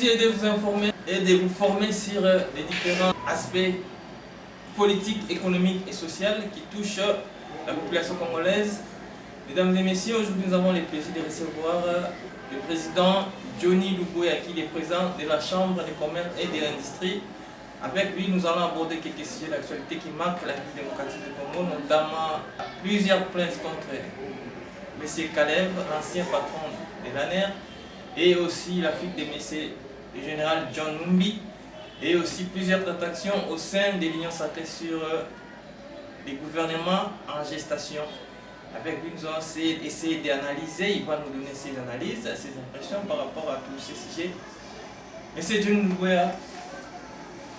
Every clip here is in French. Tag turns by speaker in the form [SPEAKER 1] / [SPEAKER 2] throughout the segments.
[SPEAKER 1] est de vous informer et de vous former sur les différents aspects politiques, économiques et sociaux qui touchent la population congolaise. Mesdames et messieurs, aujourd'hui nous avons le plaisir de recevoir le président Johnny Luboya, qui est président de la Chambre de commerce et de l'industrie. Avec lui, nous allons aborder quelques sujets d'actualité qui marquent la vie démocratique du Congo, notamment plusieurs plaintes contre M. Kalev, l'ancien patron de l'ANER, et aussi la fuite de M. le général John Numbi, et aussi plusieurs transactions au sein de l'Union sacrée sur les gouvernements en gestation. Avec lui, nous allons essayer d'analyser, il va nous donner ses analyses, ses impressions par rapport à tous ces sujets. M. Johnny Luboya,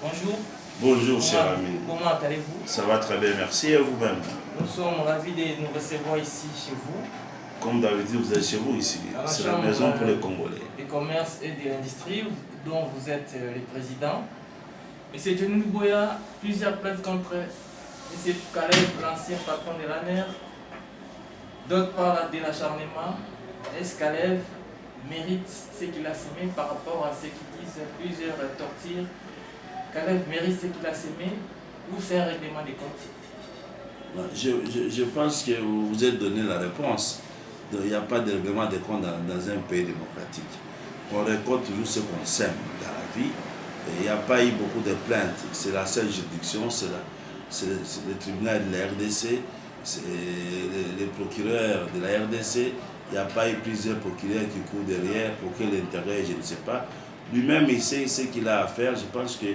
[SPEAKER 1] bonjour.
[SPEAKER 2] Bonjour, cher ami.
[SPEAKER 1] Comment allez-vous?
[SPEAKER 2] Ça va très bien, merci. Et vous-même?
[SPEAKER 1] Nous sommes ravis de nous recevoir ici chez vous.
[SPEAKER 2] Comme d'habitude, vous êtes chez vous ici. C'est la maison pour les Congolais.
[SPEAKER 1] Du commerce et de l'industrie, dont vous êtes le président. M. Johnny Luboya, plusieurs plaintes contre M. Kalev, l'ancien patron de l'ANER. D'autres parlent de l'acharnement. Est-ce Kalev mérite ce qu'il a semé par rapport à ce qu'ils disent plusieurs tortures? Kalev mérite ce qu'il a semé ou c'est un règlement de compte?
[SPEAKER 2] Je pense que vous vous êtes donné la réponse. Il n'y a pas de règlement de compte dans un pays démocratique. On récolte toujours ce qu'on sème dans la vie. Il n'y a pas eu beaucoup de plaintes. C'est la seule juridiction, c'est le tribunal de la RDC, c'est les procureurs de la RDC. Il n'y a pas eu plusieurs procureurs qui courent derrière pour que l'intérêt, je ne sais pas. Lui-même, il sait ce qu'il a à faire. Je pense que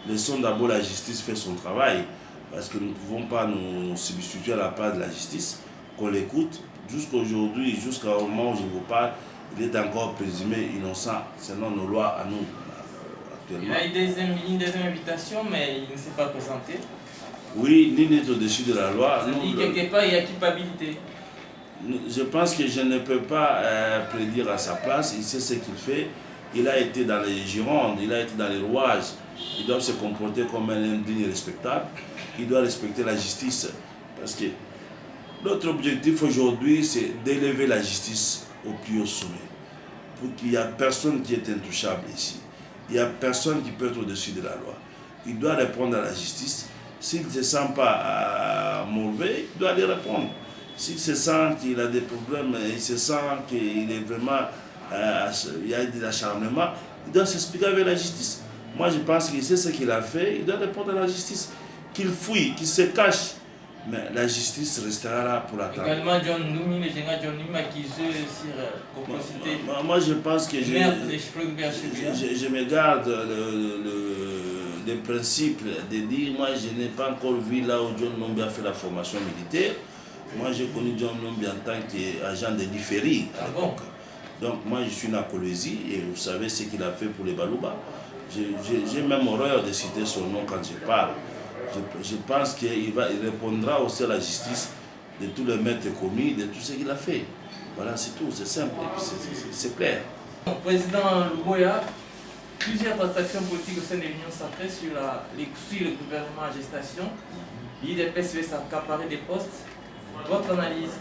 [SPEAKER 2] laissons d'abord la justice faire son travail, parce que nous ne pouvons pas nous substituer à la part de la justice, qu'on l'écoute. Jusqu'à aujourd'hui, jusqu'au moment où je vous parle, il est encore présumé innocent selon nos lois à nous actuellement.
[SPEAKER 1] Il a eu une deuxième invitation, mais il ne s'est pas présenté.
[SPEAKER 2] Oui, nul n'est au-dessus de la loi.
[SPEAKER 1] Quelque part, il y a culpabilité.
[SPEAKER 2] Je pense que je ne peux pas prédire à sa place. Il sait ce qu'il fait. Il a été dans les Girondes, il a été dans les rouages. Il doit se comporter comme un indigne respectable. Il doit respecter la justice. Parce que notre objectif aujourd'hui, c'est d'élever la justice au plus haut sommet. Pour qu'il n'y ait personne qui est intouchable ici. Il n'y a personne qui peut être au-dessus de la loi. Il doit répondre à la justice. S'il ne se sent pas mauvais, il doit aller répondre. S'il se sent qu'il a des problèmes, il se sent qu'il est vraiment, il y a de l'acharnement, il doit s'expliquer avec la justice. Moi, je pense qu'il sait ce qu'il a fait, il doit répondre à la justice. Qu'il fouille, qu'il se cache, mais la justice restera là pour l'attendre.
[SPEAKER 1] Également, John Numbi, le général John Numbi, accusé sur complicité.
[SPEAKER 2] Moi, je pense que je me garde le principe de dire, moi, je n'ai pas encore vu là où John Numbi a fait la formation militaire. Moi, j'ai connu John Numbi en tant qu'agent de l'IFERI à l'époque. Donc, moi, je suis na Kolwezi et vous savez ce qu'il a fait pour les Balouba. J'ai même horreur de citer son nom quand je parle. Je pense qu'il répondra aussi à la justice de tous les maîtres commis, de tout ce qu'il a fait. Voilà, c'est tout, c'est simple et puis c'est clair.
[SPEAKER 1] Président Luboya, plusieurs transactions politiques au sein de l'Union sacrée sur le gouvernement en gestation. L'IDPS veut s'accaparer des postes. Votre analyse?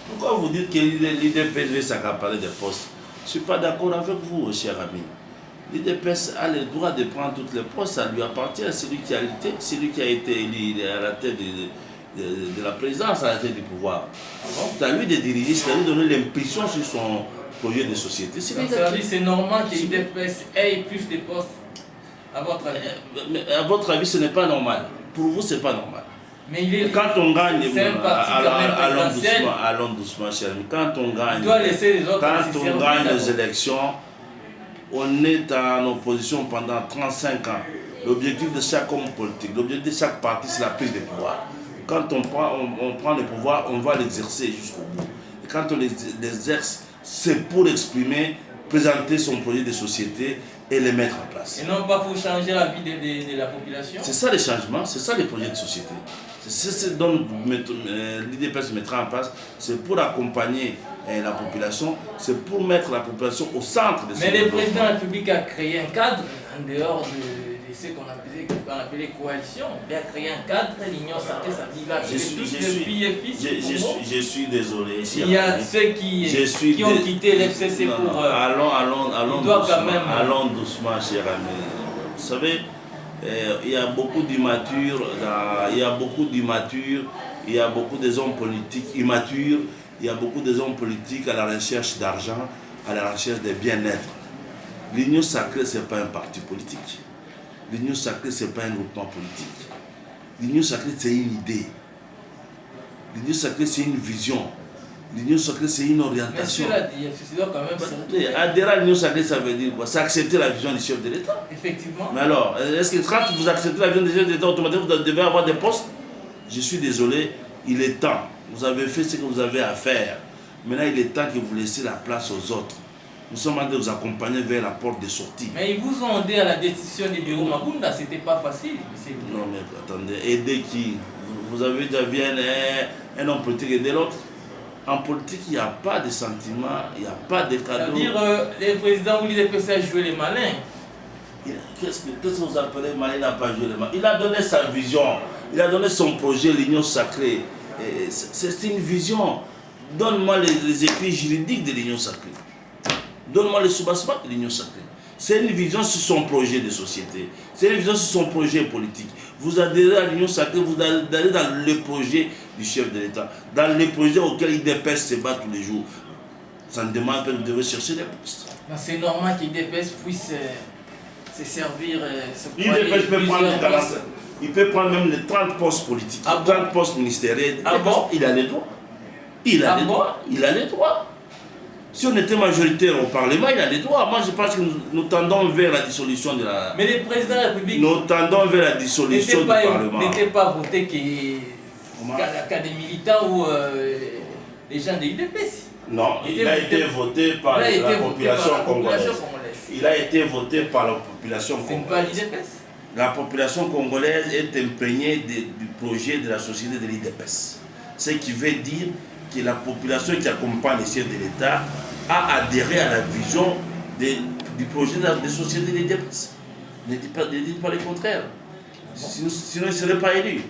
[SPEAKER 2] Pourquoi vous dites que l'IDPS veut s'accaparer des postes? Je ne suis pas d'accord avec vous, cher ami. L'IDPS a le droit de prendre tous les postes, ça lui appartient. C'est lui qui a été élu à la tête de la présidence, à la tête du pouvoir. C'est à lui de diriger, c'est à lui de donner l'impulsion sur son projet de société.
[SPEAKER 1] C'est normal que l'IDPS ait plus de postes, à votre avis?
[SPEAKER 2] Mais à votre avis, ce n'est pas normal. Pour vous, ce n'est pas normal.
[SPEAKER 1] Mais
[SPEAKER 2] quand on gagne, allons doucement, cher ami. Quand on gagne, les élections, on est en opposition pendant 35 ans. L'objectif de chaque homme politique, l'objectif de chaque parti, c'est la prise de pouvoir. Quand on prend le pouvoir, on va l'exercer jusqu'au bout. Et quand on l'exerce, c'est pour exprimer, présenter son projet de société et le mettre en place.
[SPEAKER 1] Et non pas pour changer la vie de la population?
[SPEAKER 2] C'est ça les changements, c'est ça les projets de société. C'est ce dont l'IDPS mettra en place, c'est pour accompagner la population, c'est pour mettre la population au centre de ce.
[SPEAKER 1] Mais le président de la République a créé un cadre en dehors de de ce qu'on appelait coalition, bien créer un cadre, l'Union sacrée, ça dit là, toutes les filles et fils.
[SPEAKER 2] Je suis désolé.
[SPEAKER 1] Il y a ceux qui ont quitté l'FCC pour...
[SPEAKER 2] Allons doucement, cher ami. Vous savez, il y a beaucoup d'immatures, il y a beaucoup de hommes politiques immatures, il y a beaucoup de hommes politiques à la recherche d'argent, à la recherche de bien-être. L'Union sacrée, ce n'est pas un parti politique. L'Union sacrée, ce n'est pas un groupement politique. L'Union sacrée, c'est une idée. L'Union sacrée, c'est une vision. L'Union sacrée, c'est une orientation.
[SPEAKER 1] Mais cela dit, FCC doit quand même...
[SPEAKER 2] Adhérer à l'Union sacrée, ça veut dire quoi? C'est accepter la vision du chef de l'État.
[SPEAKER 1] Effectivement.
[SPEAKER 2] Mais alors, est-ce que quand vous acceptez la vision du chef de l'État, automatiquement, vous devez avoir des postes? Je suis désolé, il est temps. Vous avez fait ce que vous avez à faire. Maintenant, il est temps que vous laissiez la place aux autres. Nous sommes en train de vous accompagner vers la porte de sortie.
[SPEAKER 1] Mais ils vous ont aidé à la décision du bureau Mabunda, c'était pas facile.
[SPEAKER 2] Non, mais attendez, aider qui? Vous avez déjà vu un homme politique aider l'autre? En politique, il n'y a pas de sentiments, il n'y a pas de cadeaux.
[SPEAKER 1] C'est-à-dire, les présidents ou les PCA a joué les malins.
[SPEAKER 2] Qu'est-ce que vous appelez malin? Il n'a pas joué les malins. Il a donné sa vision, il a donné son projet, l'Union sacrée. C'est une vision. Donne-moi les écrits juridiques de l'Union sacrée. Donne-moi le soubassement de l'Union sacrée. C'est une vision sur son projet de société. C'est une vision sur son projet politique. Vous adhérez à l'Union sacrée, vous allez dans le projet du chef de l'État, dans les projets auxquels IDPS se bat tous les jours. Ça ne demande pas que vous devez chercher des postes.
[SPEAKER 1] C'est normal qu'IDPS puisse se servir.
[SPEAKER 2] IDPS peut prendre il peut prendre même les 30 postes politiques, 30 postes ministériels. Il a les droits. Il a les droits. Si on était majoritaire au Parlement, il a des droits. Moi, je pense que nous tendons vers la dissolution de la...
[SPEAKER 1] Mais les présidents de la République...
[SPEAKER 2] Nous tendons vers la dissolution du Parlement.
[SPEAKER 1] N'était pas voté qu'à des militants ou les gens de l'IDPS.
[SPEAKER 2] Non, il a été voté par la population congolaise. Il a été voté par la population congolaise.
[SPEAKER 1] C'est pas l'IDPS.
[SPEAKER 2] La population congolaise est imprégnée du projet de la société de l'IDPS. Ce qui veut dire que la population qui accompagne les chefs de l'État a adhéré à la vision du projet de la société de l'IDPS. Ne dites pas le contraire. Sinon, il ne serait pas élu.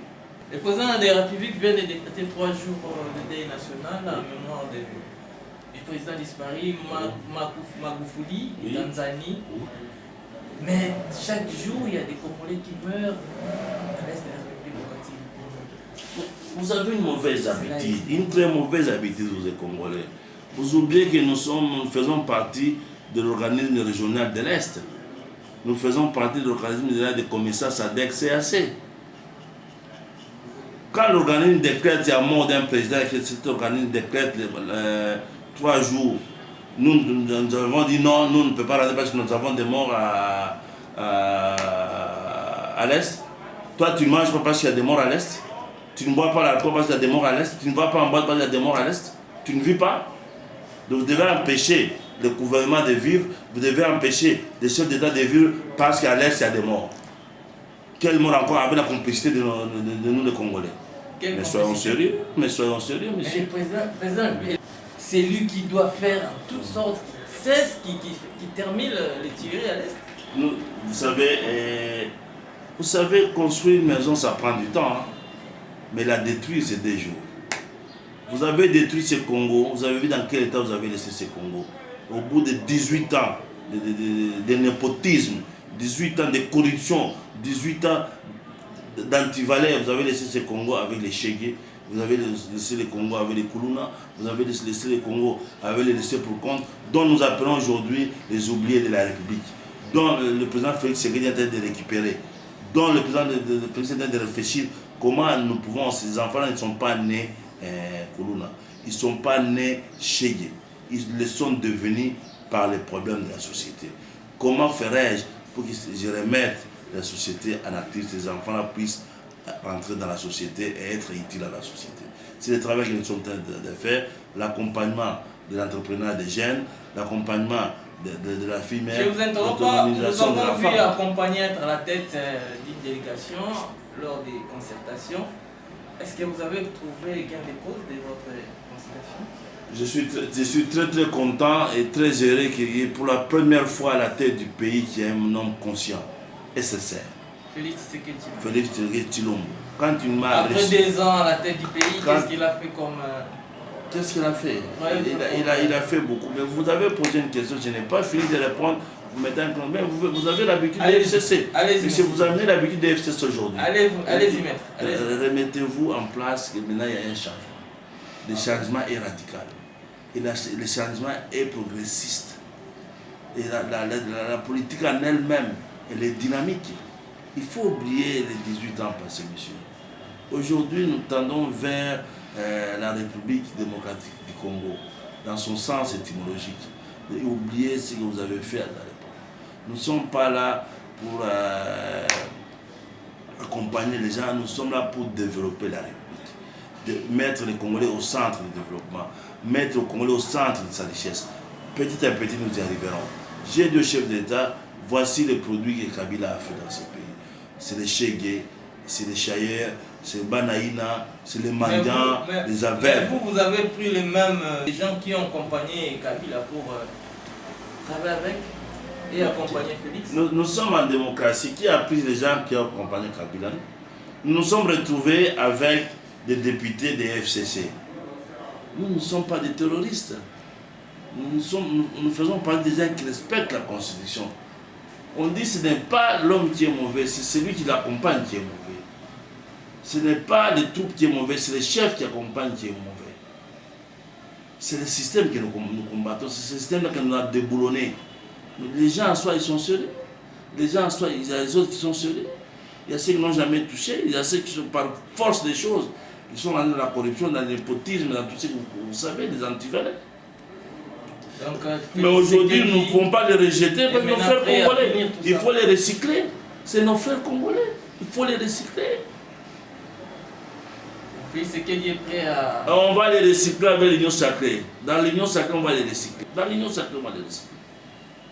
[SPEAKER 1] Le président de la République vient de décréter 3 jours de deuil national en mémoire du président disparu, Magufuli, de Tanzanie. Mais chaque jour, il y a des Congolais qui meurent à l'est de la République démocratique.
[SPEAKER 2] Vous avez une mauvaise habitude, une très mauvaise habitude, vous les Congolais. Vous oubliez que nous faisons partie de l'organisme régional de l'Est. Nous faisons partie de l'organisme régional des commissaires SADC-CAC. Quand l'organisme décrète la mort d'un président, que cet organisme décrète 3 jours, nous avons dit non, nous ne pouvons pas rentrer parce que nous avons des morts à l'Est. Toi, tu ne manges pas parce qu'il y a des morts à l'Est. Tu ne bois pas l'alcool parce qu'il y a des morts à l'Est. Tu ne vas pas en boîte parce qu'il y a des morts à l'Est. Tu ne vis pas. Donc vous devez empêcher le gouvernement de vivre. Vous devez empêcher les chefs d'État de vivre parce qu'à l'Est, il y a des morts. Quel mort encore avec la complicité de nous, les Congolais? Mais soyons sérieux, monsieur.
[SPEAKER 1] Mais le président, c'est lui qui doit faire en toutes sortes. C'est ce qui termine les tueries à l'Est.
[SPEAKER 2] Vous savez, construire une maison, ça prend du temps. Hein? Mais la détruire, c'est 2 jours. Vous avez détruit ce Congo, vous avez vu dans quel état vous avez laissé ce Congo. Au bout de 18 ans de népotisme, 18 ans de corruption, 18 ans d'antivaleur, vous avez laissé ce Congo avec les Chegué, vous avez laissé le Congo avec les Kuluna, vous avez laissé le Congo avec les laissés pour compte, dont nous appelons aujourd'hui les oubliés de la République, dont le président Félix Tshisekedi est en train de récupérer, dont le président Félix est en train de réfléchir comment nous pouvons, ces enfants ne sont pas nés Kuluna, ils ne sont pas nés Chegué, ils le sont devenus par les problèmes de la société. Comment ferais-je pour que je remette la société en actif, ces enfants-là puissent entrer dans la société et être utiles à la société? C'est le travail que nous sommes en train de faire, l'accompagnement de l'entrepreneuriat des jeunes, l'accompagnement de la femelle.
[SPEAKER 1] Je vous interromps pas, nous avons vu accompagner à la tête d'une délégation lors des concertations. Est-ce que vous avez trouvé gain de cause de votre concertation?
[SPEAKER 2] Je suis très content et très heureux qu'il y ait pour la première fois à la tête du pays qui est un homme conscient. SSR.
[SPEAKER 1] Félix Tshisekedi.
[SPEAKER 2] Félix Tshisekedi Tshilombo. Quand il m'a
[SPEAKER 1] Après
[SPEAKER 2] reçu...
[SPEAKER 1] 2 ans à la tête du pays, qu'est-ce qu'il a fait comme...
[SPEAKER 2] Qu'est-ce qu'il a fait? Il a fait beaucoup. Mais vous avez posé une question, je n'ai pas fini de répondre. Vous mettez un mais vous avez l'habitude de FCC.
[SPEAKER 1] Allez-y.
[SPEAKER 2] Vous avez l'habitude de FCC aujourd'hui.
[SPEAKER 1] Allez-y, maître.
[SPEAKER 2] Remettez-vous en place, que maintenant il y a un changement. Le changement est radical. Et le changement est progressiste. Et la politique en elle-même, elle est dynamique. Il faut oublier les 18 ans passés, monsieur. Aujourd'hui, nous tendons vers la République démocratique du Congo, dans son sens étymologique. Et oubliez ce que vous avez fait à l'époque. Nous ne sommes pas là pour accompagner les gens, nous sommes là pour développer la République. De mettre les Congolais au centre du développement, mettre les Congolais au centre de sa richesse. Petit à petit, nous y arriverons. J'ai 2 chefs d'État, voici les produits que Kabila a fait dans ce pays. C'est les Chegué, c'est les Chayer, c'est les Banaïna, c'est les Mandians, les Aveugles.
[SPEAKER 1] Vous avez pris les mêmes gens qui ont accompagné Kabila pour travailler avec et accompagner Félix.
[SPEAKER 2] Nous sommes en démocratie. Qui a pris les gens qui ont accompagné Kabila? Nous nous sommes retrouvés avec des députés des FCC. Nous ne sommes pas des terroristes. Nous faisons partie des gens qui respectent la Constitution. On dit que ce n'est pas l'homme qui est mauvais, c'est celui qui l'accompagne qui est mauvais. Ce n'est pas les troupes qui est mauvais, c'est le chef qui accompagne qui est mauvais. C'est le système que nous combattons, c'est ce système que nous a déboulonné. Les gens en soi, ils sont sérieux. Les gens en soi, il y a les autres qui sont sérieux. Il y a ceux qui n'ont jamais touché, il y a ceux qui sont par force des choses. Ils sont dans la corruption, dans le népotisme, dans tout ce que vous savez, les antivalets. Mais aujourd'hui, nous ne pouvons pas les rejeter parce que nos frères congolais, il faut les recycler. C'est nos frères congolais, il faut les recycler.
[SPEAKER 1] Puis c'est qu'il est prêt à...
[SPEAKER 2] On va les recycler avec l'union sacrée. Dans l'union sacrée, on va les recycler. Dans l'union sacrée, on va les recycler.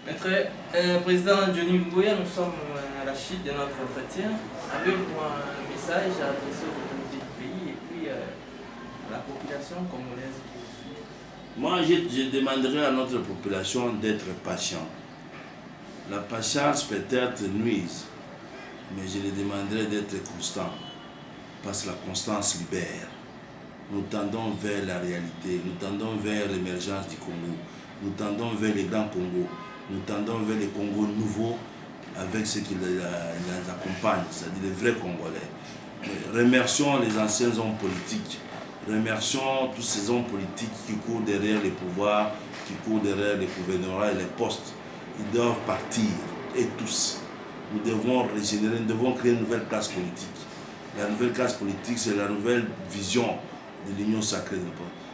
[SPEAKER 1] Maître Président Johnny Luboya, nous sommes à la chute de notre entretien. Avez-vous un message à adresser aux autorités du pays et puis à la population congolaise qui vous suit?
[SPEAKER 2] Moi, je demanderai à notre population d'être patient. La patience peut-être nuise, mais je les demanderai d'être constant, parce que la constance libère. Nous tendons vers la réalité, nous tendons vers l'émergence du Congo, nous tendons vers les grands Congos, nous tendons vers les Congos nouveaux avec ce qui les accompagne, c'est-à-dire les vrais Congolais. Remercions les anciens hommes politiques. Remercions tous ces hommes politiques qui courent derrière les pouvoirs, qui courent derrière les gouvernements et les postes. Ils doivent partir, et tous. Nous devons régénérer, nous devons créer une nouvelle classe politique. La nouvelle classe politique, c'est la nouvelle vision de l'union sacrée.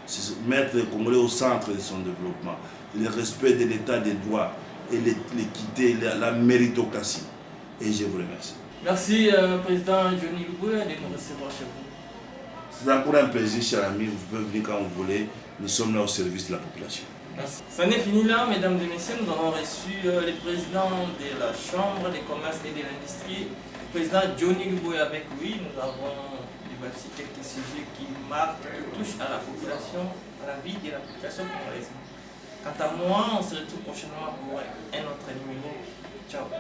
[SPEAKER 2] C'est mettre les Congolais au centre de son développement. Le respect de l'état des droits et l'équité, la méritocratie. Et je vous remercie.
[SPEAKER 1] Merci, Président Johnny Luboya, de nous recevoir chez vous.
[SPEAKER 2] C'est encore un plaisir, cher ami. Vous pouvez venir quand vous voulez. Nous sommes là au service de la population.
[SPEAKER 1] Merci. Ça n'est fini là, mesdames et messieurs. Nous avons reçu le président de la Chambre des commerces et de l'industrie, le président Johnny Luboya. Avec lui, nous avons débattu quelques sujets qui marquent, qui touchent à la population, à la vie de la population congolaise. Quant à moi, on se retrouve prochainement pour un autre numéro. Ciao.